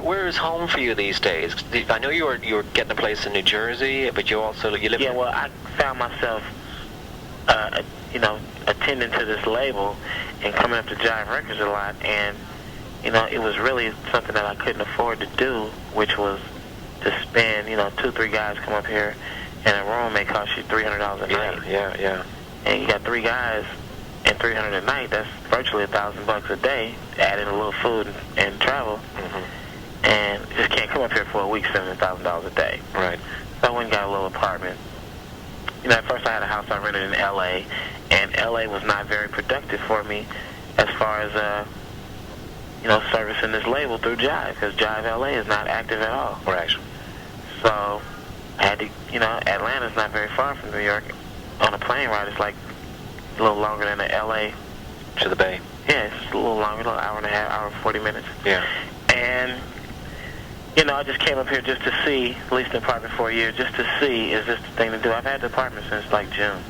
Where is home for you these days? I know you were getting a place in New Jersey, but you live. Yeah, well, I found myself, attending to this label and coming up to Jive Records a lot, and it was really something that I couldn't afford to do, which was to spend 2-3 guys come up here, and a room may cost you $300 a night. Yeah. And you got 3 guys and $300 a night. That's virtually $1,000 a day, adding a little food and travel. Mm-hmm. And you just can't come up here for a week spending $1,000 a day. Right. So I went and got a little apartment. At first I had a house I rented in L.A., and L.A. was not very productive for me as far as, servicing this label through Jive, because Jive L.A. is not active at all. Right. So I had to, Atlanta's not very far from New York. On a plane ride, it's like a little longer than the L.A. to the Bay. Yeah, it's a little longer, a little hour and a half, hour and 40 minutes. Yeah. And, I just came up here just to see, leased an apartment for a year, just to see, is this the thing to do? I've had the apartment since, June.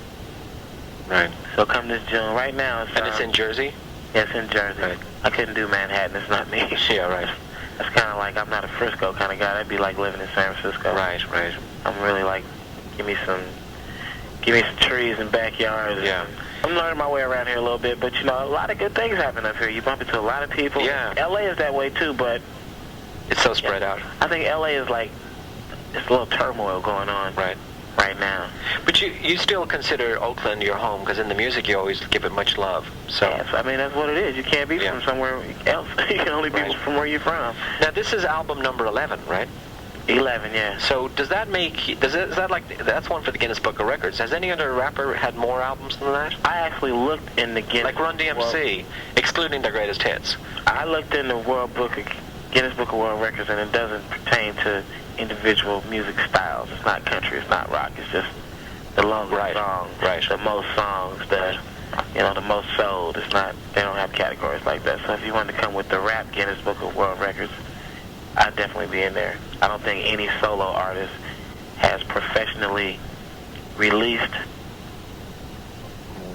Right. So come this June. Right now, it's in Jersey? Yeah, it's in Jersey. Right. I couldn't do Manhattan. It's not me. Yeah, right. That's kind of like, I'm not a Frisco kind of guy. That'd be like living in San Francisco. Right. I'm really like, give me some trees and backyards. Yeah. I'm learning my way around here a little bit, but, a lot of good things happen up here. You bump into a lot of people. Yeah. L.A. is that way, too, but it's so spread out. I think L.A. is like, there's a little turmoil going on right now. But you still consider Oakland your home, because in the music you always give it much love. So yes, I mean, that's what it is. You can't be from somewhere else. You can only be from where you're from. Now, this is album number 11, right? 11, yeah. So does that make, that's one for the Guinness Book of Records. Has any other rapper had more albums than that? I actually looked in the Guinness... Like Run DMC, excluding their greatest hits. I looked in the Guinness Book of World Records, and it doesn't pertain to individual music styles. It's not country, it's not rock, it's just the longest song, the most songs, the most sold. It's not, they don't have categories like that. So if you wanted to come with the rap Guinness Book of World Records, I'd definitely be in there. I don't think any solo artist has professionally released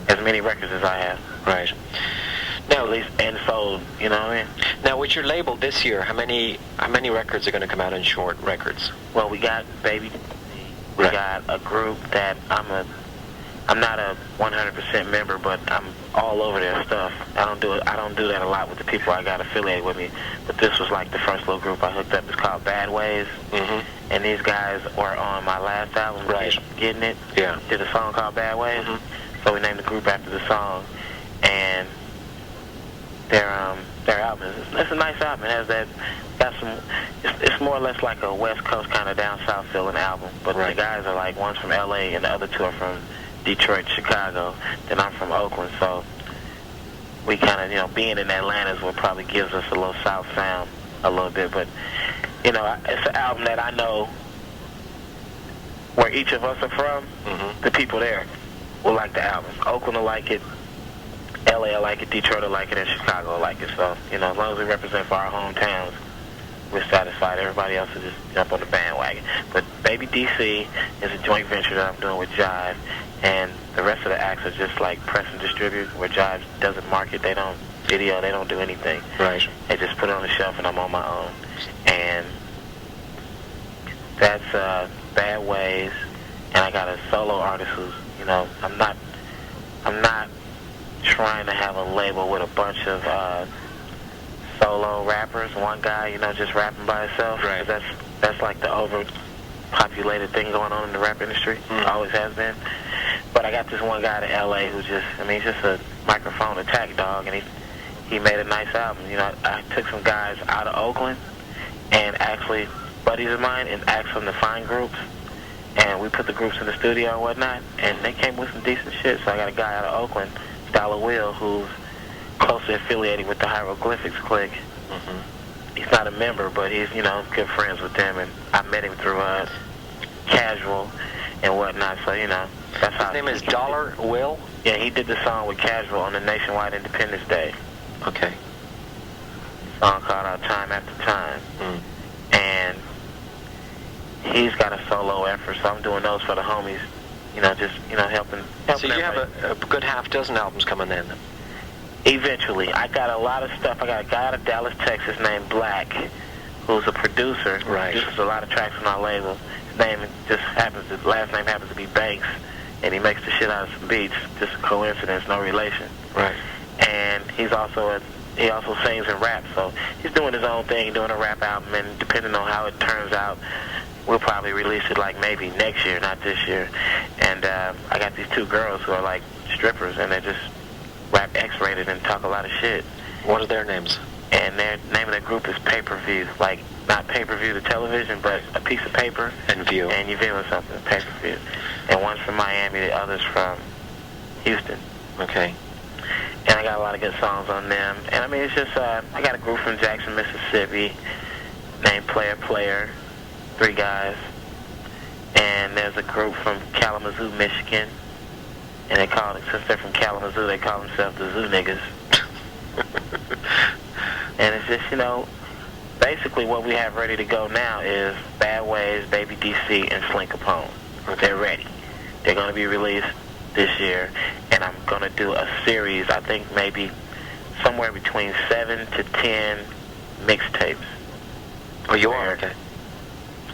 as many records as I have. Right. Now, at least, and sold, you know what I mean? Now, with your label this year, how many records are going to come out in Short Records? Well, we got Baby. We got a group that I'm not a 100% member, but I'm all over their stuff. I don't do that a lot with the people I got affiliated with me. But this was like the first little group I hooked up. It's called Bad Ways. Mm-hmm. And these guys were on my last album, Getting It. Yeah. Did a song called Bad Ways. Mm-hmm. So we named the group after the song. And their album it's a nice album. It has it's more or less like a West Coast kind of down south feeling album. But the guys are like, one's from LA and the other two are from Detroit, Chicago. Then I'm from Oakland, so we kind of, being in Atlanta is what probably gives us a little south sound a little bit. But, it's an album that I know where each of us are from, the people there will like the album. Oakland will like it, LA will like it, Detroit will like it, and Chicago will like it. So, as long as we represent for our hometowns, we're satisfied. Everybody else will just jump on the bandwagon. But Baby DC is a joint venture that I'm doing with Jive, and the rest of the acts are just like press and distribute, where Jive doesn't market, they don't video, they don't do anything. Right. They just put it on the shelf, and I'm on my own. And that's Bad Ways, and I got a solo artist who's, I'm not trying to have a label with a bunch of solo rappers, one guy, just rapping by himself. Right. That's like the overpopulated thing going on in the rap industry. Always has been. But I got this one guy in LA who's he's just a microphone attack dog, and he made a nice album. I took some guys out of Oakland, and actually buddies of mine, and asked them to find groups, and we put the groups in the studio and whatnot, and they came with some decent shit. So I got a guy out of Oakland, Dollar Will, who's closely affiliated with the Hieroglyphics Clique. He's not a member, but he's, good friends with them, and I met him through Casual and whatnot, so, that's how... His name is Dollar Will? Yeah, he did the song with Casual on the Nationwide Independence Day. Okay. Song called Time After Time. And he's got a solo effort, so I'm doing those for the homies, helping So you have a good half dozen albums coming in? Eventually. I got a lot of stuff. I got a guy out of Dallas, Texas named Black, who's a producer. Right. Produces a lot of tracks on our label. His last name happens to be Banks, and he makes the shit out of some beats. Just a coincidence, no relation. Right. And he also sings and raps, so he's doing his own thing, doing a rap album, and depending on how it turns out, we'll probably release it like maybe next year, not this year. And I got these two girls who are like strippers, and they just rap X-rated and talk a lot of shit. What are their names? And their name of the group is Pay-Per-View, like not pay-per-view the television, but a piece of paper. And view. And you're viewing something, Pay-Per-View. And one's from Miami, the other's from Houston. Okay. And I got a lot of good songs on them. And I mean, it's just, I got a group from Jackson, Mississippi, named Player, 3 guys. And there's a group from Kalamazoo, Michigan. And they call it, since they're from Kalamazoo, they call themselves the Zoo Niggas. And it's just, you know, basically what we have ready to go now is Bad Ways, Baby DC, and Slink Capone. They're ready. They're going to be released this year, and I'm going to do a series, I think maybe somewhere between 7 to 10 mixtapes. Oh, you are? Okay.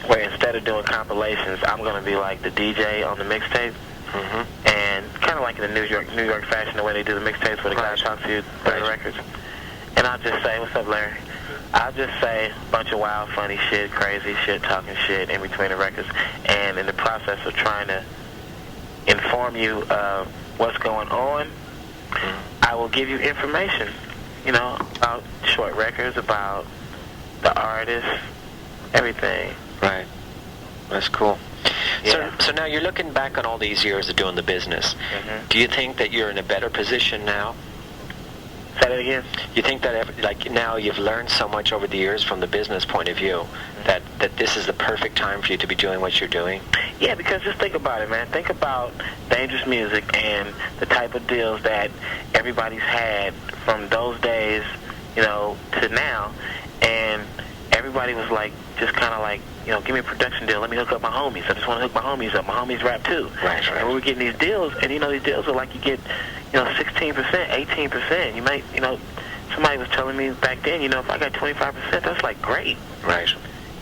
Where instead of doing compilations, I'm going to be like the DJ on the mixtape. Mm-hmm. And kind of like in the New York fashion, the way they do the mixtapes where the guy talks to you, play the records. And I'll just say, what's up, Larry? I'll just say a bunch of wild, funny shit, crazy shit, talking shit in between the records. And in the process of trying to inform you of what's going on, I will give you information, you know, about short records, about the artists, everything. Right. That's cool. Yeah. So now you're looking back on all these years of doing the business. Mm-hmm. Do you think that you're in a better position now? Say that again? You think that, like, now you've learned so much over the years from the business point of view that this is the perfect time for you to be doing what you're doing? Yeah, because just think about it, man. Think about dangerous music and the type of deals that everybody's had from those days, you know, to now. And everybody was like, just kind of like, you know, give me a production deal. Let me hook up my homies. I just want to hook my homies up. My homies rap too. Right. And we were getting these deals, and you know, these deals are like you get, you know, 16%, 18%. You might, you know, somebody was telling me back then, you know, if I got 25%, that's like great. Right.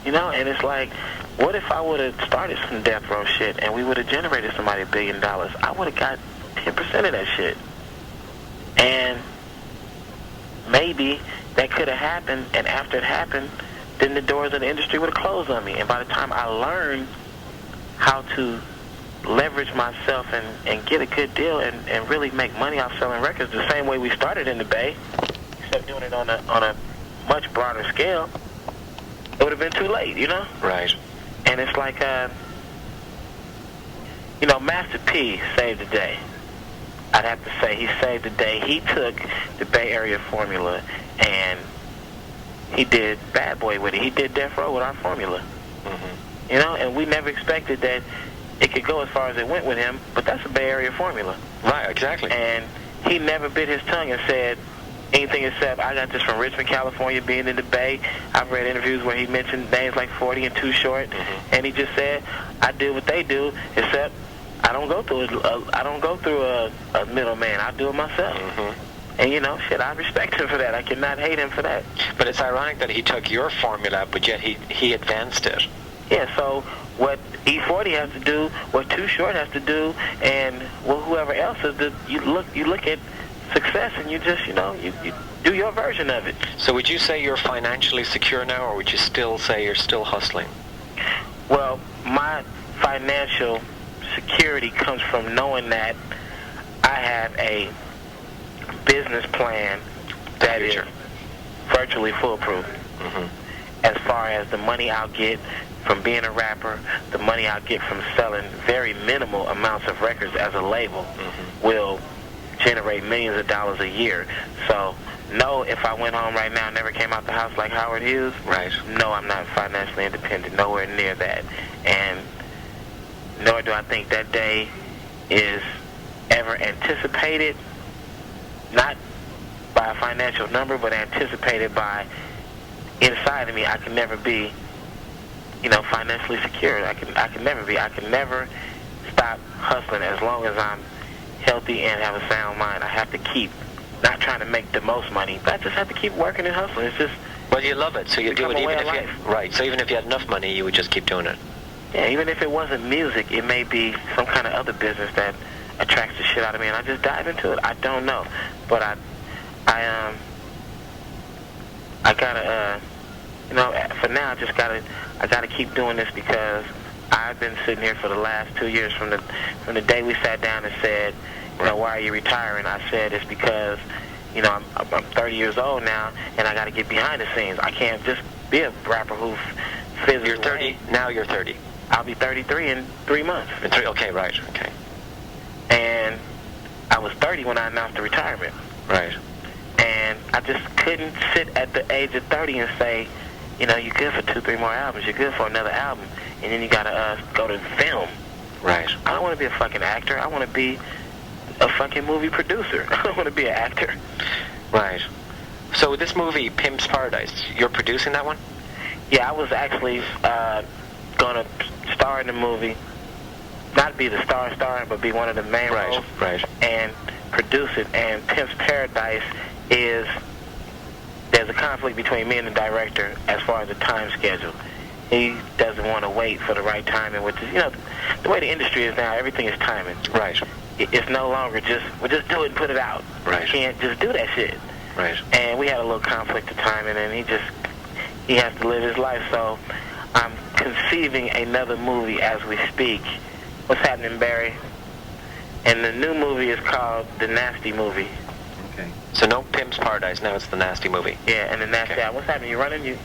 You know, and it's like, what if I would have started some death row shit and we would have generated somebody $1 billion? I would have got 10% of that shit. And maybe that could have happened, and after it happened, then the doors of the industry would have closed on me. And by the time I learned how to leverage myself and get a good deal and really make money off selling records the same way we started in the Bay, except doing it on a much broader scale, it would have been too late, you know? Right. And it's like, you know, Master P saved the day. I'd have to say he saved the day. He took the Bay Area formula and he did Bad Boy with it. He did Death Row with our formula. Mm-hmm. You know, and we never expected that it could go as far as it went with him, but that's a Bay Area formula. Right, exactly. And he never bit his tongue and said anything except, I got this from Richmond, California, being in the Bay. I've read interviews where he mentioned names like 40 and Too Short, and he just said, I do what they do, except I don't go through a middleman. I do it myself. Mm-hmm. And, you know, shit, I respect him for that. I cannot hate him for that. But it's ironic that he took your formula, but yet he advanced it. Yeah, so what E40 has to do, what Too Short has to do, and whoever else is, you look at success and you just, you know, you do your version of it. So would you say you're financially secure now, or would you still say you're still hustling? Well, my financial security comes from knowing that I have a business plan that is virtually foolproof. Mm-hmm. As far as the money I'll get from being a rapper, the money I'll get from selling very minimal amounts of records as a label will generate millions of dollars a year. So, no, if I went home right now and never came out the house like Howard Hughes, no, I'm not financially independent, nowhere near that. And nor do I think that day is ever anticipated, not by a financial number, but anticipated by inside of me. I can never be, you know, financially secure. I can never be. I can never stop hustling as long as I'm healthy and have a sound mind. I have to keep not trying to make the most money, but I just have to keep working and hustling. It's just, Well, you love it, so you do it even if you life. right. So even if you had enough money, you would just keep doing it. Yeah, even if it wasn't music, it may be some kind of other business that attracts the shit out of me, and I just dive into it. I don't know, but I gotta, for now, I gotta keep doing this because I've been sitting here for the last 2 years from the day we sat down and said, why are you retiring? I said it's because, I'm 30 years old now, and I gotta get behind the scenes. I can't just be a rapper who fizzles. You're 30 now. You're 30. I'll be 33 in 3 months. Okay, right. Okay. And I was 30 when I announced the retirement. Right. And I just couldn't sit at the age of 30 and say, you're good for 2-3 more albums. You're good for another album. And then you got to go to film. Right. I don't want to be a fucking actor. I want to be a fucking movie producer. I don't want to be an actor. Right. So with this movie, Pimp's Paradise, you're producing that one? Yeah, I was actually going to star in the movie. Not be the star, but be one of the main roles. Right. And produce it. And Pimp's Paradise is... There's a conflict between me and the director as far as the time schedule. He doesn't want to wait for the right timing, which is, the way the industry is now, everything is timing. Right. It's no longer we'll just do it and put it out. Right. You can't just do that shit. Right. And we had a little conflict of timing, and he has to live his life, so I'm conceiving another movie as we speak. What's happening, Barry? And the new movie is called The Nasty Movie. Okay. So no Pimp's Paradise, now it's The Nasty Movie. Yeah, and The Nasty. Okay. What's happening? You running?